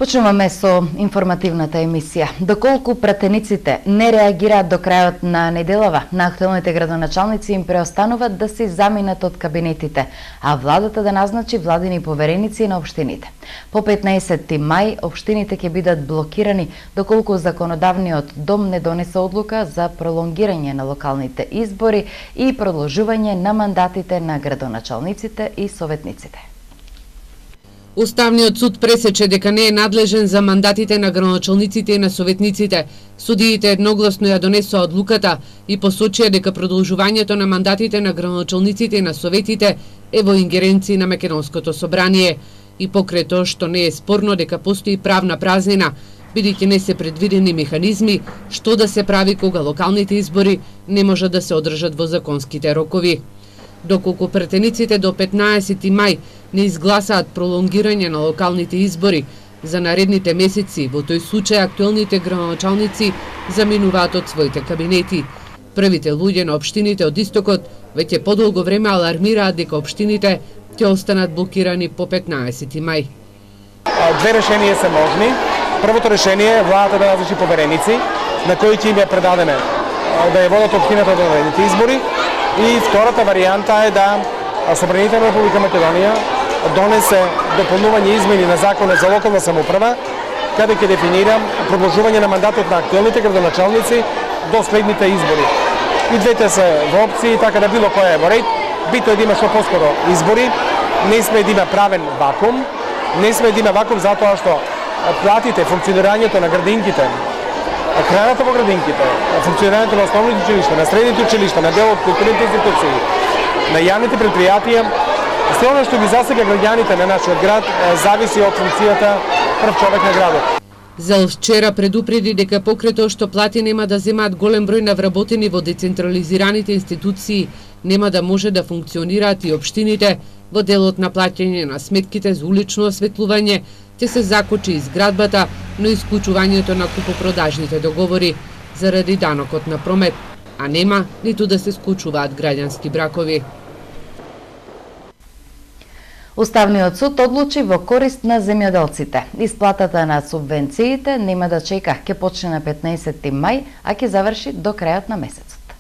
Почнуваме со информативната емисија. Доколку пратениците не реагираат до крајот на неделава, на актуелните градоначалници им преостануваат да се заминат од кабинетите, а владата да назначи владини повереници на општините. По 15 мај општините ќе бидат блокирани доколку законодавниот дом не донесе одлука за пролонгирање на локалните избори и продолжување на мандатите на градоначалниците и советниците. Уставниот суд пресече дека не е надлежен за мандатите на градоначалниците и на советниците. Судиите едногласно ја донесоа одлуката и посочија дека продолжувањето на мандатите на градоначалниците и на советите е во ингеренција на Македонското собрание. И покрај тоа што не е спорно дека постои правна празнина, бидејќи не се предвидени механизми што да се прави кога локалните избори не можат да се одржат во законските рокови. Доколку претениците до 15 мај не изгласаат пролонгирање на локалните избори за наредните месеци, во тој случај актуелните градоначалници заминуваат од своите кабинети. Првите луѓе на општините од истокот веќе подолго време алармираат дека општините ќе останат блокирани по 15 мај. Две решенија се можни. Првото решение е владата да назначи повереници на кои ќе им е предадене да ја водат општината до наредните избори. И втората варијанта е да Собранието на Република Македонија донесе дополнување измени на Законот за локална самоуправа, каде ќе дефинира продолжување на мандатот на актуелните градоначалници до следните избори. И двете се во опции, така да било која е во ред. Битно е да има што поскоро избори, не сме да има правен вакуум, не сме да има вакуум затоа што платите, функционирањето на градинките, храната во градинките, функционирањето на основните училишта, на средните училишта, на дел од културните институции, на јавните предпријатија, се оно што ги засега граѓаните на нашиот град зависи од функцијата прв човек на градот. Зел вчера предупреди дека покрај тоа што плати нема да земаат голем број на вработени во децентрализираните институции, нема да може да функционираат и општините во делот на плаќање на сметките за улично осветлување, ќе се закочи изградбата, но исклучувањето на купопродажните договори заради данокот на промет, а нема ниту да се склучуваат граѓански бракови. Уставниот суд одлучи во корист на земјоделците. Исплатата на субвенциите нема да чека, ќе почне на 15 мај, а ќе заврши до крајот на месецот.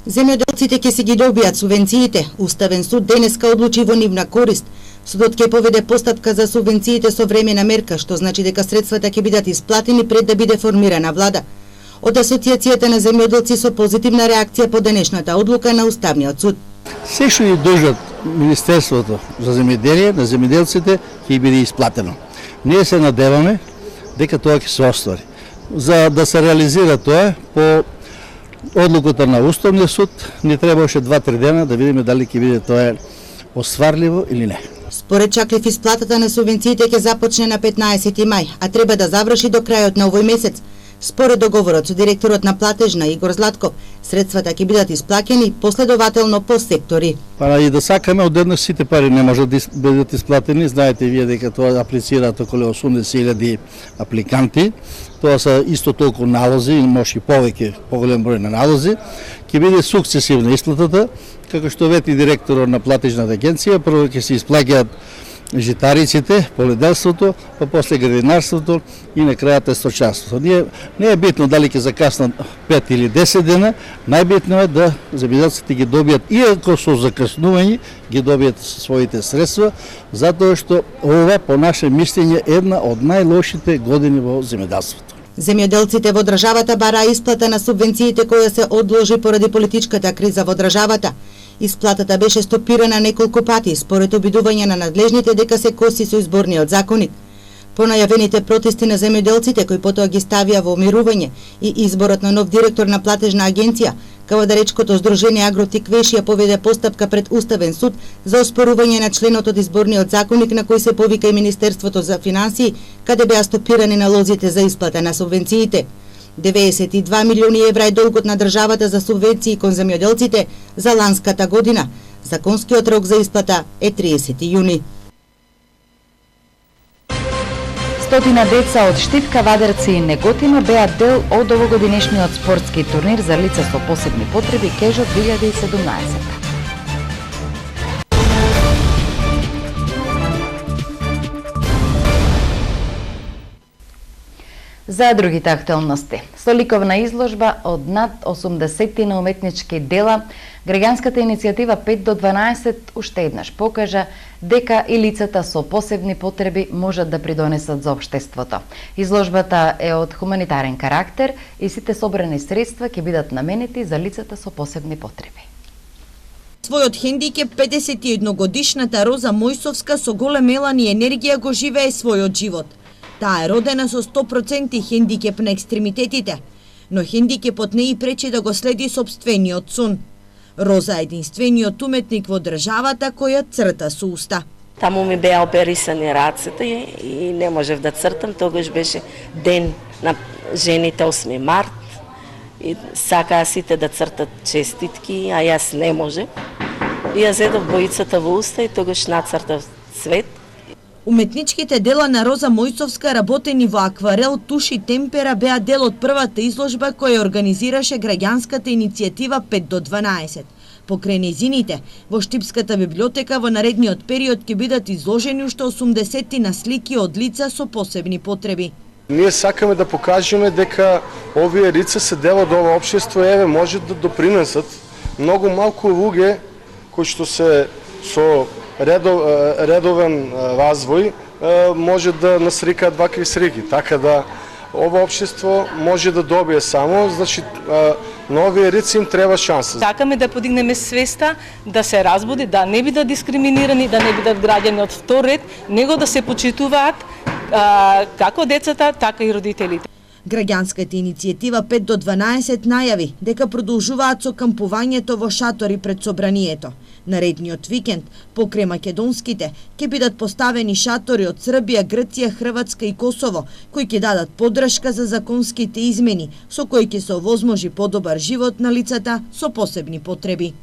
Земјоделците ќе си ги добијат субвенциите. Уставен суд денеска одлучи во нивна корист. Судот ќе поведе постапка за субвенциите со времена мерка, што значи дека средствата ќе бидат исплатени пред да биде формирана влада. Од Асоциацијата на земјоделци со позитивна реакција по денешната одлука на Уставниот суд. Се што ја должат Министерството за земјоделие на земјоделците ќе биде исплатено. Ние се надеваме дека тоа ќе се оствари. За да се реализира тоа по одлуката на Уставниот суд не требаше 2-3 дена да видиме дали ќе биде тоа остварливо или не. Според Чаклев, исплатата на субвенциите ќе започне на 15 мај, а треба да заврши до крајот на овој месец. Според договорот со директорот на платежна Игор Златков, средствата ќе бидат исплаќени последователно по сектори. Па и да сакаме одеднаш сите пари не можат да бидат исплатени. Знаете вие дека тоа аплицираат околу 80.000 апликанти. Тоа се исто толку налози, може и повеќе, поголем број на налози. Ќе биде сукцесивна исплатата, како што вети директорот на платежната агенција, прво ќе се исплаќаат житариците, поледелството, па после градинарството и на крајата сточарството. Не е битно дали ќе закаснат 5 или 10 дена, најбитно е да земјоделците ги добијат, иако со закаснување, ги добијат своите средства, затоа што ова, по наше мислење, е една од најлошите години во земјоделството. Земјоделците во државата бараа исплата на субвенциите која се одложи поради политичката криза во државата. Исплатата беше стопирана неколку пати според обидување на надлежните дека се коси со изборниот законник. По најавените протести на земјоделците кои потоа ги ставија во мирување и изборот на нов директор на платежна агенција, Кавадаречкото здружение Агротик Вешија поведе постапка пред Уставен суд за оспорување на членот од изборниот законник на кој се повика и Министерството за финансии, каде беа стопирани налозите за исплата на субвенциите. 92 милиони евра е долгот на државата за субвенции кон земјоделците за ланската година. Законскиот рок за исплата е 30 јуни. Стотина деца од Штип, Кавадарци и Неготино беа дел од овогодинешниот спортски турнир за лица со посебни потреби Кежо 2017. За другите актуелности, со ликовна изложба од над 80 на уметнички дела, граѓанската иницијатива 5 до 12 уште еднаш покажа дека и лицата со посебни потреби можат да придонесат за општеството. Изложбата е од хуманитарен карактер и сите собрани средства ќе бидат наменети за лицата со посебни потреби. Својот хендикеп 51 годишната Роза Мојсовска со голем елан и енергија го живее својот живот. Таа е родена со 100% хендикеп на екстремитетите, но хендикепот не и пречи да го следи собствениот сун. Роза е единствениот уметник во државата која црта со уста. Таму ми беа оперисани рацете и не можев да цртам, тогаш беше ден на жените 8 март и сакаа сите да цртат честитки, а јас не можев. И ја зедов боицата во уста и тогаш нацртав цвет. Уметничките дела на Роза Мојсовска, работени во акварел, туш и темпера, беа дел од првата изложба која организираше граѓанската иницијатива 5 до 12. Покрај нејзините, во Штипската библиотека во наредниот период ќе бидат изложени уште 80 на слики од лица со посебни потреби. Ние сакаме да покажеме дека овие лица се дел од ова општество и може да допринесат многу малку луѓе кои што се со редовен развој може да насрикаат вакви среќи, така да ова општество може да добие само, значи на овие лица им треба шанса. Сакаме да подигнеме свеста, да се разбуди, да не бидат дискриминирани, да не бидат граѓани од втор ред, него да се почитуваат како децата, така и родителите. Граѓанската иницијатива 5 до 12 најави дека продолжуваат со кампувањето во шатори пред собранието. Наредниот викенд, покрај македонските, ќе бидат поставени шатори од Србија, Грција, Хрватска и Косово, кои ќе дадат поддршка за законските измени, со кои ќе се овозможи подобар живот на лицата со посебни потреби.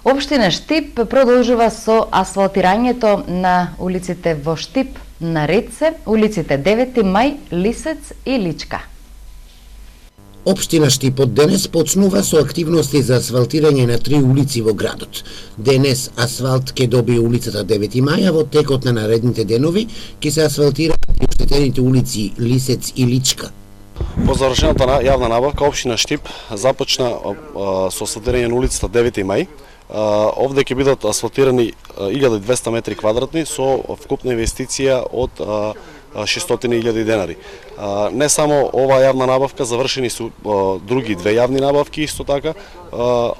Општина Штип продолжува со асфалтирањето на улиците во Штип, наред се улиците 9 мај, Лисец и Личка. Општина Штип од денес почнува со активности за асфалтирање на 3 улици во градот. Денес асфалт ќе добие улицата 9 мај, а во текот на наредните денови ќе се асфалтираат и оштетените улици Лисец и Личка. По завршената јавна набавка, општина Штип започна со асфалтирање на улицата 9 мај. Овде ќе бидат асфалтирани 1200 метри квадратни со вкупна инвестиција од 600.000 денари. Не само оваа јавна набавка, завршени се други две јавни набавки исто така,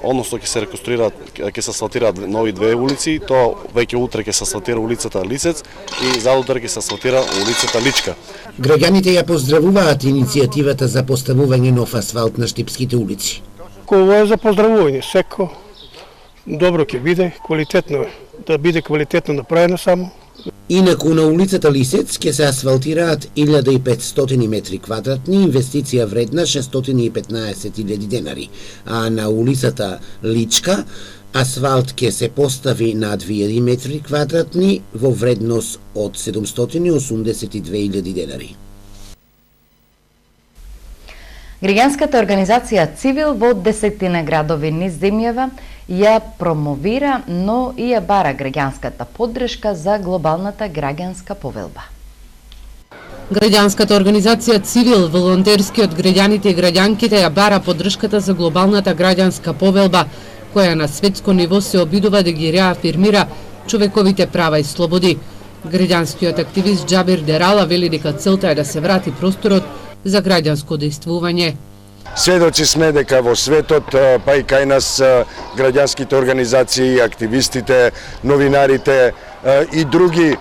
односно ќе се реконструираат, ќе се асфалтираат нови две улици, тоа веќе утре ќе се асфалтира улицата Лисец и задутре ќе се асфалтира улицата Личка. Граѓаните ја поздравуваат иницијативата за поставување нов асфалт на штипските улици. Ова е за поздравување, секо добро ќе биде, квалитетно, да биде квалитетно направено само. Инаку на улицата Лисец ќе се асфалтираат 1500 метри квадратни, инвестиција вредна 615.000 денари, а на улицата Личка асфалт ќе се постави на 2000 метри квадратни во вредност од 782.000 денари. Граѓанската организација Цивил во 10 градови низ земјава ја промовира, но и ја бара граѓанската поддршка за глобалната граѓанска повелба. Граѓанската организација Цивил, волонтерски од граѓаните и граѓанките, ја бара поддршката за глобалната граѓанска повелба, која на светско ниво се обидува да ги реафирмира човековите права и слободи. Граѓанскиот активист Џабир Дерала вели дека целта е да се врати просторот за граѓанско дејствување. Сведоци сме дека во светот, па и кај нас, граѓанските организации, активистите, новинарите и други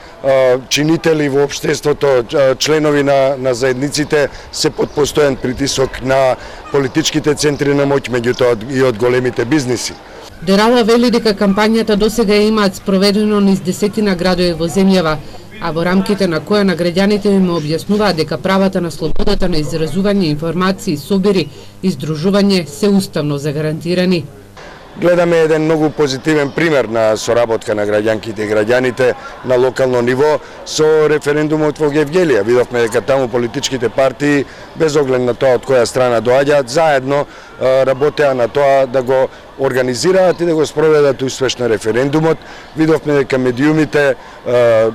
чинители во општеството, членови на заедниците, се под постојан притисок на политичките центри на моќ, меѓутоа и од големите бизниси. Дерала вели дека кампањата досега имаат спроведено низ 10 градови во земјава, а во рамките на која на граѓаните им објаснуваат дека правата на слободата на изразување, информации, собери и здружување се уставно загарантирани. Гледаме еден многу позитивен пример на соработка на граѓанките и граѓаните на локално ниво со референдумот во Гевгелија. Видовме дека таму политичките партии, без оглед на тоа од која страна доаѓаат, заедно работеа на тоа да го организираат и да го спроведат успешно референдумот. Видовме дека медиумите,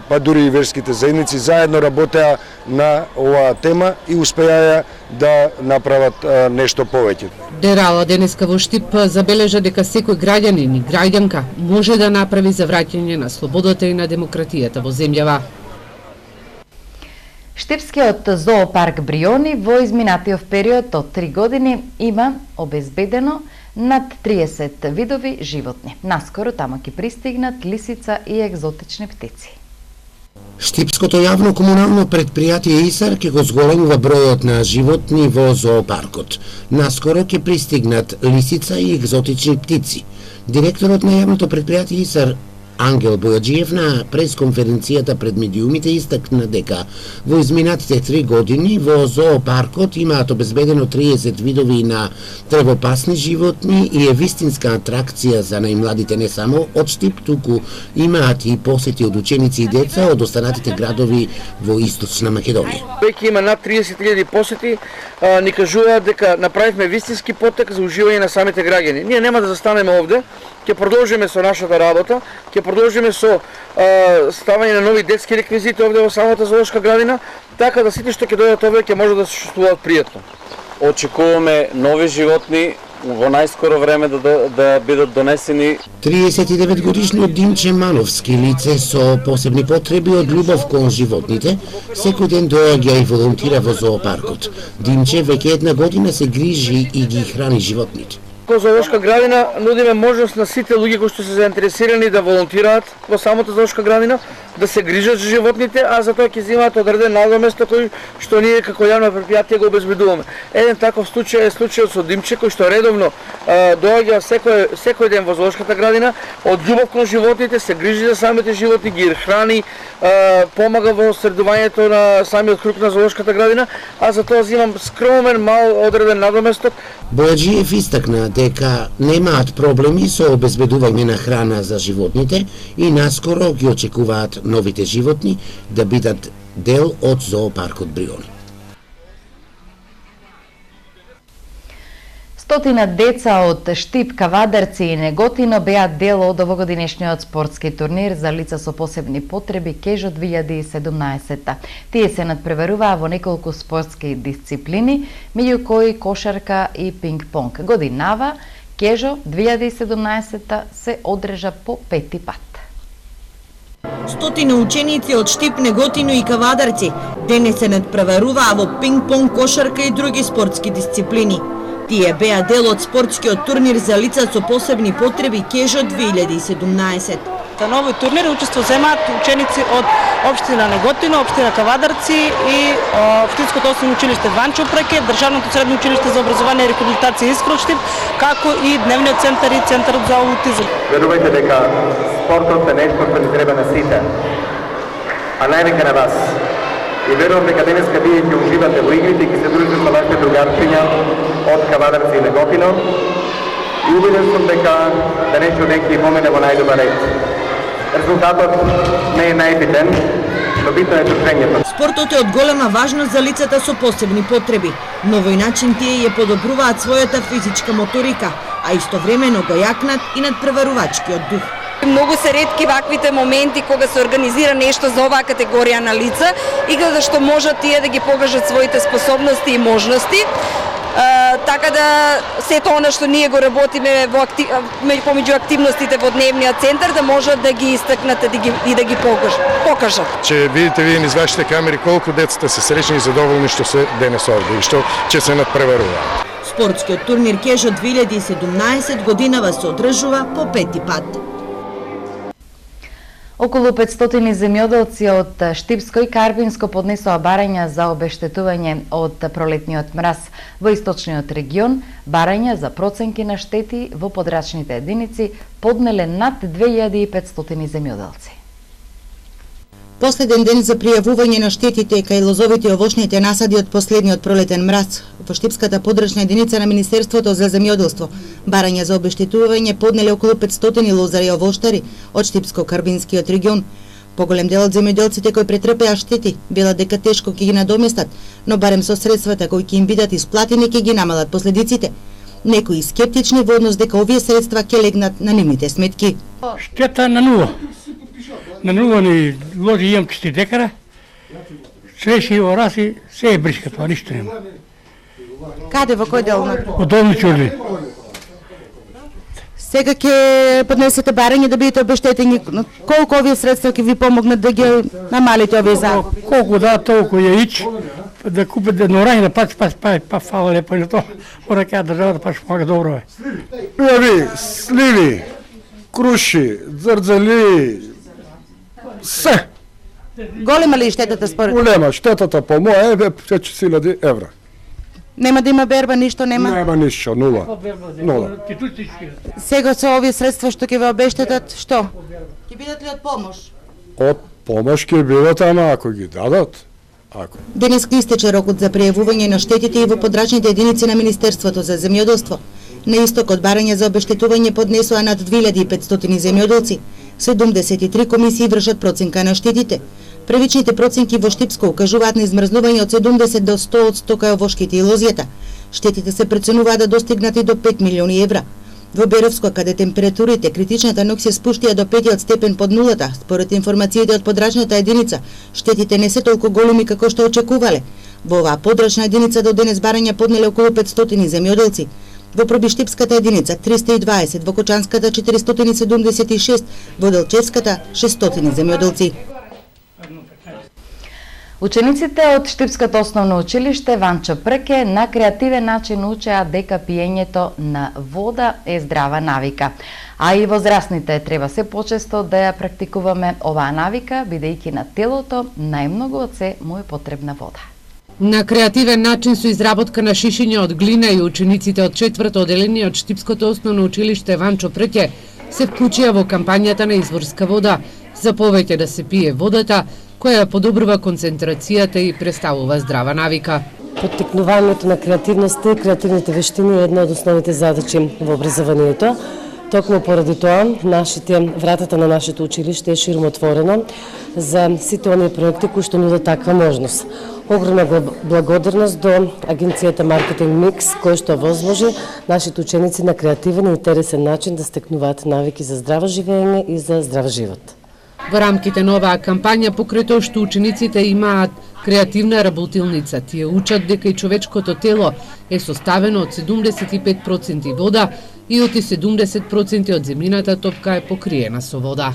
па дури и верските заедници заедно работеа на оваа тема и успеаја да направат нешто повеќе. Дерала денеска во Штип забележа дека секој граѓанин и граѓанка може да направи за враќање на слободата и на демократијата во земјава. Штипскиот зоопарк Бриони во изминатиот период од 3 години има обезбедено над 30 видови животни. Наскоро тамо ќе пристигнат лисица и екзотични птици. Штипското јавно комунално предпријатие ИСАР ќе го зголемува бројот на животни во зоопаркот. Наскоро ќе пристигнат лисица и екзотични птици. Директорот на јавното предпријатие ИСАР Ангел Бојаджиев на пресконференцијата пред медиумите истакна дека во изминатите 3 години во зоопаркот имаат обезбедено 30 видови на тревопасни животни и е вистинска атракција за најмладите не само од Штип, туку имаат и посети од ученици и деца од останатите градови во Источна Македонија. Веќе има над 30.000 посети, ни кажуваат дека направивме вистински потек за уживање на самите граѓани. Ние нема да застанеме овде, ќе продолжиме со нашата работа, ќе продолжиме со ставање на нови детски реквизити овде во самата зоолошка градина, така да сите што ќе дојдат овде ќе може да се чувствуваат пријатно. Очекуваме нови животни во најскоро време да бидат донесени. 39 годишниот Димче Мановски, лице со посебни потреби од љубов кон животните, секој ден доаѓа и волонтира во зоопаркот. Димче веќе една година се грижи и ги храни животните. Во зоолошка градина нудиме можност на сите луѓе кои што се заинтересирани да волонтираат во самата зоолошка градина, да се грижат за животните, а за тоа ќе земаат одреден надоместок кој што ние како јавно предпријатие го обезбедуваме. Еден таков случај е случајот со Димче кој што редовно доаѓа секој ден во зоолошката градина, од љубов кон животните, се грижи за самите животни, ги храни, помага во средувањето на самиот круг на зоолошката градина, а за тоа земам скромен мал одреден надоместок. Бојаджиев истакна дека немаат проблеми со обезбедување на храна за животните и наскоро ги очекуваат новите животни да бидат дел од зоопаркот Бриони. Стотина деца од Штип, Кавадарци и Неготино беа дел од овогодинешниот спортски турнир за лица со посебни потреби Кежо 2017. Тие се надпреваруваа во неколку спортски дисциплини, меѓу кои кошарка и пинг-понг. Годинава Кежо 2017 се одржа по 5-ти пат. Стотина ученици од Штип, Неготино и Кавадарци денес се надпреваруваа во пинг-понг, кошарка и други спортски дисциплини. Тие беа дел од спортскиот турнир за лица со посебни потреби Кежо 2017. На овој турнир учество земаат ученици од општина Неготино, општина Кавадарци и општинското основно училиште Ванчо Преке, државното средно училиште за образование и рехабилитација Искра Штип, како и дневниот центар и центарот за аутизам. Верувајте дека спортот е нешто што ни треба на сите, а највеќе на вас. И верувам дека денеска вие ќе уживате во игрите и ќе се дружите со вашите другарчиња од Кавадарци и Неготино. И убеден сум дека денешниот ден ќе помине во најдобар ред. Резултатот не е најбитен, но битно е трпењето. Спортот е од голема важност за лицата со посебни потреби. На овој начин тие ја подобруваат својата физичка моторика, а истовремено го јакнат и надпреварувачкиот дух. Многу се ретки ваквите моменти кога се организира нешто за оваа категорија на лица и за што можат тие да ги покажат своите способности и можности. Така да сето она што ние го работиме помеѓу активностите во дневниот центар да можат да ги истакнат и да ги покажат. Че видите вие низ вашите камери колку децата се среќни и задоволни што се денес овде и што ќе се надпреваруваат. Спортскиот турнир Кежо 2017 годинава се одржува по 5-ти пат. Околу 500 земјоделци од Штипско и Карбинско поднесоа барања за обештетување од пролетниот мраз во источниот регион, барања за проценки на штети во подрачните единици поднеле над 2500 земјоделци. Последен ден за пријавување на штетите кај лозовите и овошните насади од последниот пролетен мраз во Штипската подрачна единица на Министерството за земјоделство. Барања за обештетување поднеле околу 500 лозари и овоштари од Штипско-Карбинскиот регион. Поголем дел од земјоделците кои претрпеа штети велат дека тешко ќе ги надоместат, но барем со средствата кои ќе им бидат исплатени ќе ги намалат последиците. Некои скептични во однос дека овие средства ќе легнат на нивните сметки. Штета на нула. На нула ни ложи имам 4 декара, свеши, ораси, се е бришка, тоа ништо нема. Каде, во кој дел на? Од Долни Чорли. Сега ќе поднесете барање да бидете обештетени. Колку овие средства ќе ви помогнат да ги намалите овие загуби? Колку да, толку ја ич, да купите норајна, па фала лепо на тоа. Мора ќе државата па помага добро е. Пијави, сливи, круши, дзрдзали, се. Голема ли е штетата според? Голема, штетата по моја е 5.000 евра. Нема да има берба, ништо нема? Нема ништо, нула. Нула. Сега со овие средства што ќе ве обештетат, што? Ќе бидат ли од помош? Од помош ќе бидат, ама ако ги дадат. Ако. Денеска истече рокот за пријавување на штетите и во подрачните единици на Министерството за земјоделство. На истокот барања за обештетување поднесоа над 2500 земјоделци. 73 комисии вршат проценка на штетите. Првичните проценки во Штипско укажуваат на измрзнување од 70 до 100% кај овошките и лозјата. Штетите се преценуваат да достигнат и до 5 милиони евра. Во Беровско, каде температурите критичната ног се спуштија до 5 степен под нулата, според информациите од подрачната единица, штетите не се толку големи како што очекувале. Во оваа подрачна единица до денес барања поднеле околу 500 земјоделци. Во Пробиштипската единица 320, во Кочанската 476, во Делчевската 600 земјоделци. Учениците од Штипското основно училиште Ванчо Прке на креативен начин учеа дека пиењето на вода е здрава навика. А и возрастните треба се почесто да ја практикуваме оваа навика, бидејќи на телото најмногу од се му е потребна вода. На креативен начин со изработка на шишиња од глина и учениците од 4-то одделение од Штипското основно училиште Ванчо Прке се вклучија во кампањата на изворска вода за повеќе да се пие водата, која подобрува концентрацијата и представува здрава навика. Поттикнувањето на креативноста и креативните вештини е една од основните задачи во образованието. Токму поради тоа, вратата на нашето училиште е широко отворено за сите оние проекти кои што нудат таква можност. Огромна благодарност до агенцијата Маркетинг Микс, кој што возможи нашите ученици на креативен и интересен начин да стекнуваат навики за здраво живење и за здрав живот. Во рамките на оваа кампања, покрај тоа што учениците имаат креативна работилница, тие учат дека и човечкото тело е составено од 75% вода и оти 70% од земјината топка е покриена со вода.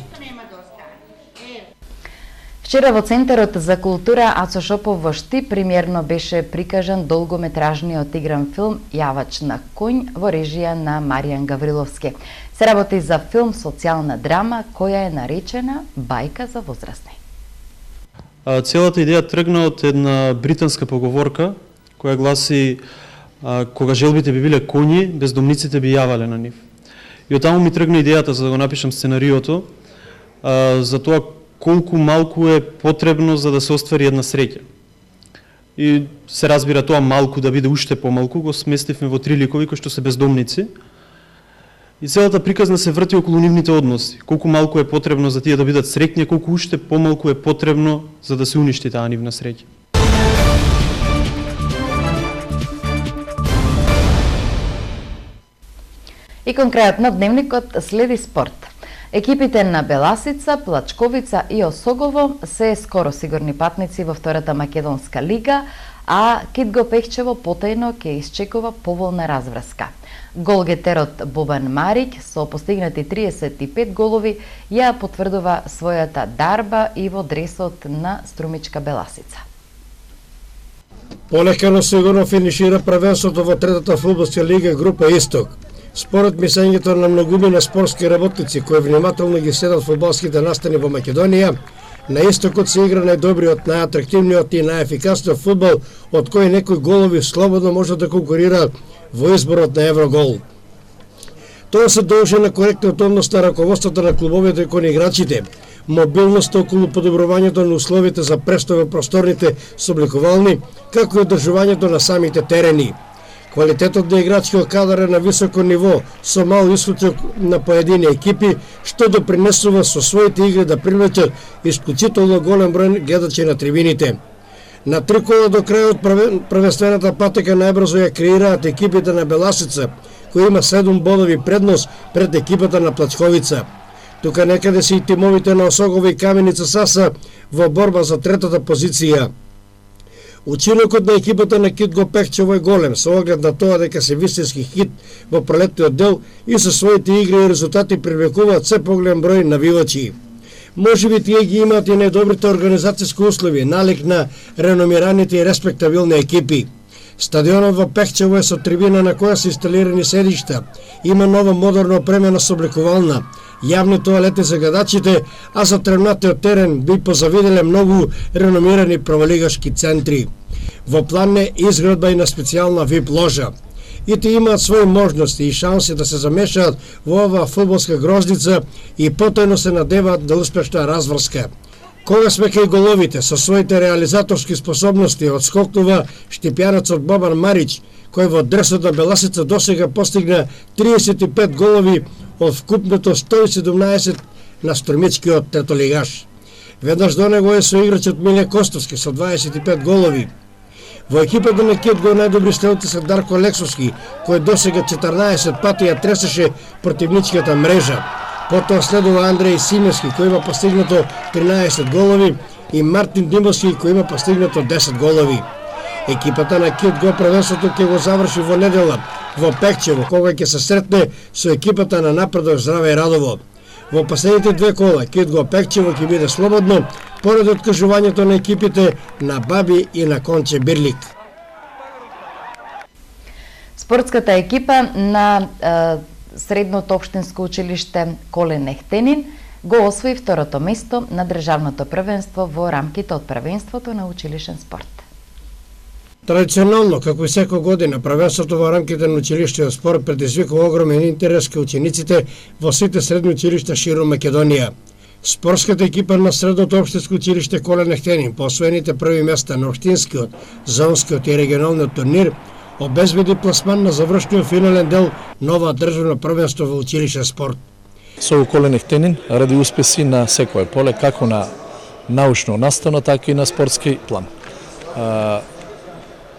Вчера во Центарот за култура Ацо Шопов во Штип премиерно беше прикажан долгометражниот игран филм Јавач на коњ во режија на Маријан Гавриловски. Се работи за филм социјална драма која е наречена Бајка за возрастни. Целата идеја тргна од една британска поговорка која гласи кога желбите би биле коњи, бездомниците би јавале на нив. И од таму ми тргна идејата за да го напишам сценариото за тоа колку малку е потребно за да се оствари една среќа. И се разбира тоа малку да биде уште помалку, го сместивме во 3 ликови кои што се бездомници. И целата приказна се врти околу нивните односи. Колку малку е потребно за тие да бидат среќни, колку уште помалку е потребно за да се уништи таа нивна среќа. И конкретно дневникот следи спорт. Екипите на Беласица, Плачковица и Осогово се скоро сигурни патници во втората македонска лига, а Китго Пехчево потајно ќе исчекува поволна разврска. Голгетерот Бобан Марик со постигнати 35 голови ја потврдува својата дарба и во дресот на Струмичка Беласица. Полека но сигурно финишира првенството во третата фудбалска лига група Исток. Според мислењето на многумина спортски работници кои внимателно ги следат фудбалските настани во Македонија, на Истокот се игра најдобриот, најатрактивниот и најефикасниот фудбал, од кој некои голови слободно можат да конкурираат во изборот на Еврогол. Тоа се должи на коректниот однос на раководството на клубовите кон играчите, мобилноста околу подобрувањето на условите за престој во просторните собликувални, како и одржувањето на самите терени. Квалитетот на играчкиот кадар е на високо ниво, со мал исходок на поедини екипи, што допринесува со своите игри да привлечат исклучително голем број гледачи на трибините. На 3 кола до крајот првенствената патека најбрзо ја креираат екипите на Беласица, кој има 7 бодови предност пред екипата на Плачковица. Тука некаде се и тимовите на Осогова и Каменица Саса во борба за третата позиција. Учинокот на екипата на Кит Гопехчево е голем, со оглед на тоа дека се вистински хит во пролетниот дел и со своите игри и резултати привлекуваат се поголем број навивачи. Можеби тие ги имаат и најдобрите организацијски услови, налик на реномираните и респектабилни екипи. Стадионот во Пехчево е со трибина на која се инсталирани седишта, има нова модерно опремена соблекувална, јавни тоалети за гадачите, а за тренатиот терен би позавиделе многу реномирани праволигашки центри. Во план е изградба и на специјална VIP ложа. И те имаат своји можности и шанси да се замешаат во оваа фудбалска грозница и потојно се надеваат да успешна разврска. Кога сме кај головите, со своите реализаторски способности одскокнува штипјанецот Бобан Марич, кој во дресот на Беласица досега постигна 35 голови од вкупното 117 на Струмичкиот третолигаш. Веднаш до него е соиграчот Миле Костовски со 25 голови. Во екипата на Кит го најдобри стрелци се Дарко Лексовски, кој досега 14 пати ја тресеше противничката мрежа. Потоа следува Андреј Симевски, кој има постигнато 13 голови, и Мартин Димовски, кој има постигнато 10 голови. Екипата на Кит го првенството ќе го заврши во недела во Пехчево, кога ќе се сретне со екипата на Напредок Здраве Радово. Во последните две кола Кит го Пехчево ќе биде слободно поради откажувањето на екипите на Баби и на Конче Бирлик. Спортската екипа на Средното општинско училиште Колен Ехтенин го освои второто место на државното првенство во рамките од првенството на училишен спорт. Традиционално, како и секоја година, првенството во рамките на училиштиот спорт предизвикува огромен интерес кај учениците во сите средни училишта широм Македонија. Спортската екипа на Средното општинско училиште Колен Ехтенин по освоените први места на општинскиот, зонскиот и регионалниот турнир обезбеди пласман на завршниот финален дел на ова државно првенство во училишен спорт. Со Колен Ехтенин ради успеси на секое поле, како на научно-наставно, така и на спортски план.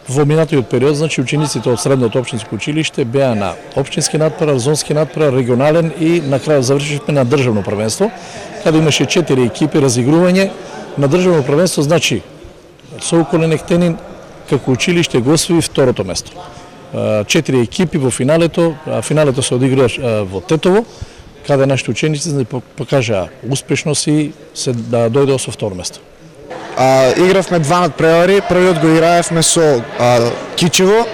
Во минатиот период, значи, учениците од Средното општинско училиште беа на општински надпревар, зонски надпревар, регионален и на крај завршивме на државно првенство, каде имаше 4 екипи разигрување на државно првенство, значи со Колен Ехтенин како училиште го освои второто место. 4 екипи во финалето, финалето се одигра во Тетово, каде нашите ученици покажаа успешност и се дојдоа со второ место. Игравме два надпревари, првиот го играевме со Кичево,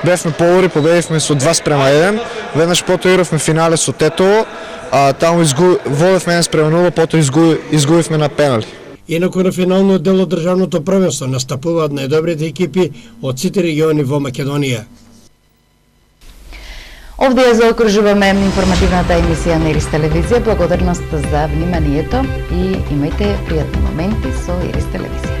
бевме повори, победивме со 2:1, веднаш потоа игравме финале со Тетово, таму водевме 1:0, потоа изгубивме на пенали. Инаку на финалниот дел од државното првенство настапуваат најдобрите екипи од сите региони во Македонија. Овде ја заокружуваме информативната емисија на Ирис телевизија. Благодарност за вниманието и имајте пријатни моменти со Ирис телевизија.